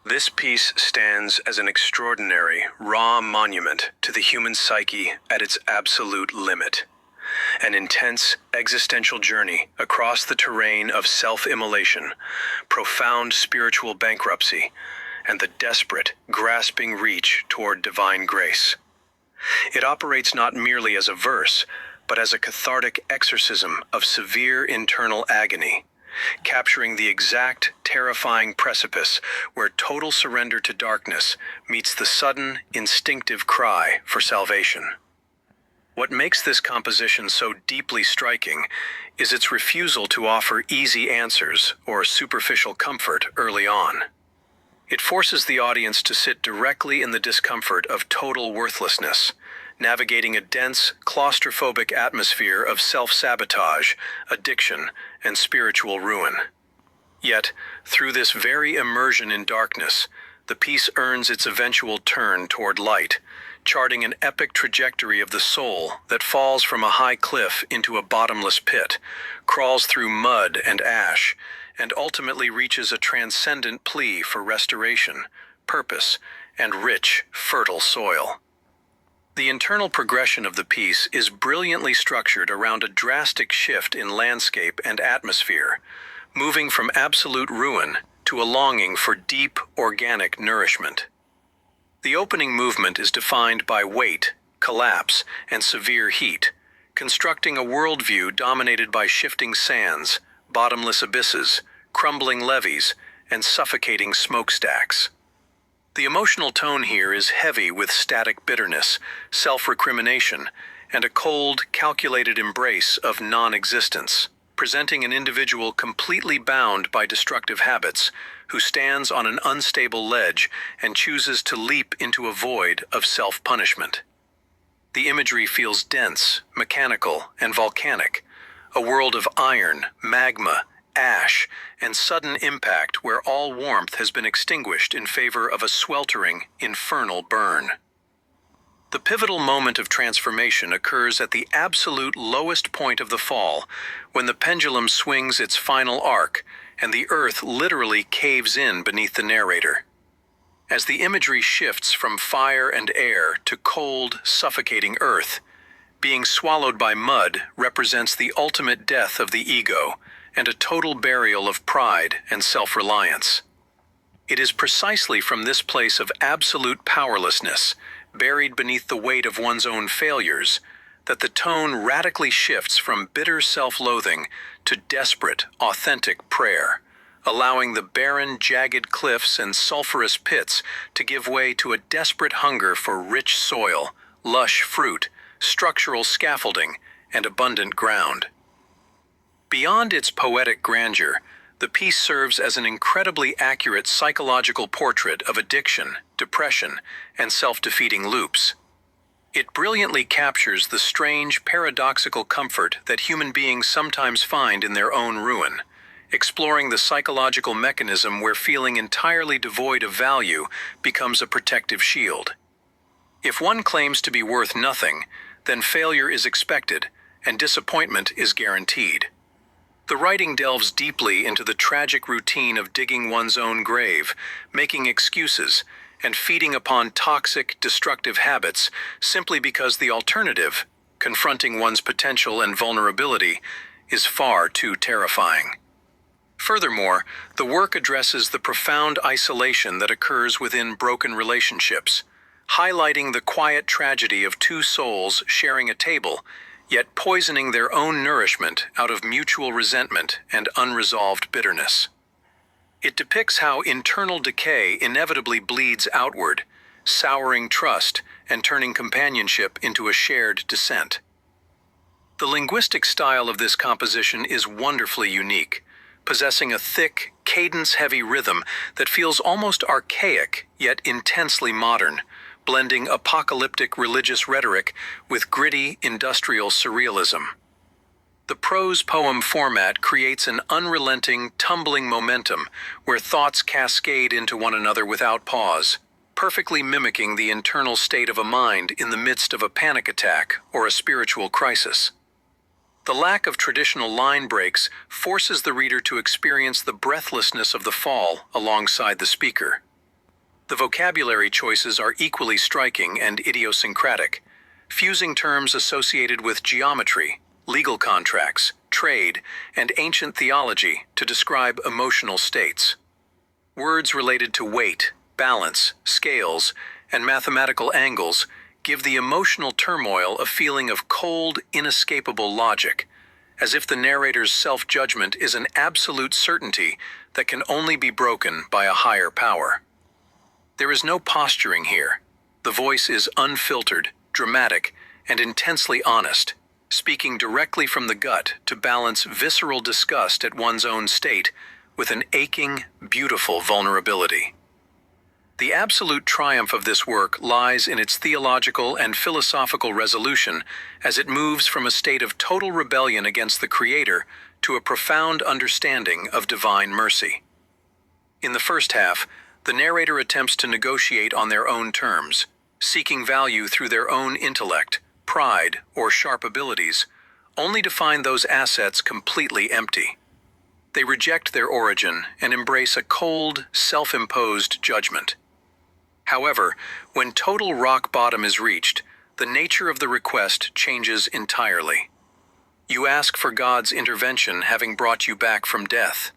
This piece stands as an extraordinary, raw monument to the human psyche at its absolute limit. An intense existential journey across the terrain of self-immolation, profound spiritual bankruptcy, and the desperate, grasping reach toward divine grace. It operates not merely as a verse, but as a cathartic exorcism of severe internal agony, capturing the exact, terrifying precipice where total surrender to darkness meets the sudden, instinctive cry for salvation. What makes this composition so deeply striking is its refusal to offer easy answers or superficial comfort early on. It forces the audience to sit directly in the discomfort of total worthlessness, navigating a dense, claustrophobic atmosphere of self-sabotage, addiction, and spiritual ruin. Yet, through this very immersion in darkness, the piece earns its eventual turn toward light, charting an epic trajectory of the soul that falls from a high cliff into a bottomless pit, crawls through mud and ash, and ultimately reaches a transcendent plea for restoration, purpose, and rich, fertile soil. The internal progression of the piece is brilliantly structured around a drastic shift in landscape and atmosphere, moving from absolute ruin to a longing for deep, organic nourishment. The opening movement is defined by weight, collapse, and severe heat, constructing a worldview dominated by shifting sands, bottomless abysses, crumbling levees, and suffocating smokestacks. The emotional tone here is heavy with static bitterness, self-recrimination, and a cold, calculated embrace of non-existence, presenting an individual completely bound by destructive habits, who stands on an unstable ledge and chooses to leap into a void of self-punishment. The imagery feels dense, mechanical, and volcanic, a world of iron, magma, ash, and sudden impact where all warmth has been extinguished in favor of a sweltering, infernal burn. The pivotal moment of transformation occurs at the absolute lowest point of the fall, when the pendulum swings its final arc and the earth literally caves in beneath the narrator. As the imagery shifts from fire and air to cold, suffocating earth, being swallowed by mud represents the ultimate death of the ego and a total burial of pride and self-reliance. It is precisely from this place of absolute powerlessness, buried beneath the weight of one's own failures, that the tone radically shifts from bitter self-loathing to desperate, authentic prayer, allowing the barren, jagged cliffs and sulfurous pits to give way to a desperate hunger for rich soil, lush fruit, structural scaffolding, and abundant ground. Beyond its poetic grandeur, the piece serves as an incredibly accurate psychological portrait of addiction, depression, and self-defeating loops. It brilliantly captures the strange, paradoxical comfort that human beings sometimes find in their own ruin, exploring the psychological mechanism where feeling entirely devoid of value becomes a protective shield. If one claims to be worth nothing, then failure is expected, and disappointment is guaranteed. The writing delves deeply into the tragic routine of digging one's own grave, making excuses, and feeding upon toxic, destructive habits simply because the alternative, confronting one's potential and vulnerability, is far too terrifying. Furthermore, the work addresses the profound isolation that occurs within broken relationships, highlighting the quiet tragedy of two souls sharing a table, yet poisoning their own nourishment out of mutual resentment and unresolved bitterness. It depicts how internal decay inevitably bleeds outward, souring trust and turning companionship into a shared descent. The linguistic style of this composition is wonderfully unique, possessing a thick, cadence-heavy rhythm that feels almost archaic yet intensely modern, blending apocalyptic religious rhetoric with gritty industrial surrealism. The prose poem format creates an unrelenting, tumbling momentum where thoughts cascade into one another without pause, perfectly mimicking the internal state of a mind in the midst of a panic attack or a spiritual crisis. The lack of traditional line breaks forces the reader to experience the breathlessness of the fall alongside the speaker. The vocabulary choices are equally striking and idiosyncratic, fusing terms associated with geometry, legal contracts, trade, and ancient theology to describe emotional states. Words related to weight, balance, scales, and mathematical angles give the emotional turmoil a feeling of cold, inescapable logic, as if the narrator's self-judgment is an absolute certainty that can only be broken by a higher power. There is no posturing here. The voice is unfiltered, dramatic, and intensely honest, speaking directly from the gut to balance visceral disgust at one's own state with an aching, beautiful vulnerability. The absolute triumph of this work lies in its theological and philosophical resolution as it moves from a state of total rebellion against the Creator to a profound understanding of divine mercy. In the first half, the narrator attempts to negotiate on their own terms, seeking value through their own intellect, pride, or sharp abilities, only to find those assets completely empty. They reject their origin and embrace a cold, self-imposed judgment. However, when total rock bottom is reached, the nature of the request changes entirely. You ask for God's intervention having brought you back from death.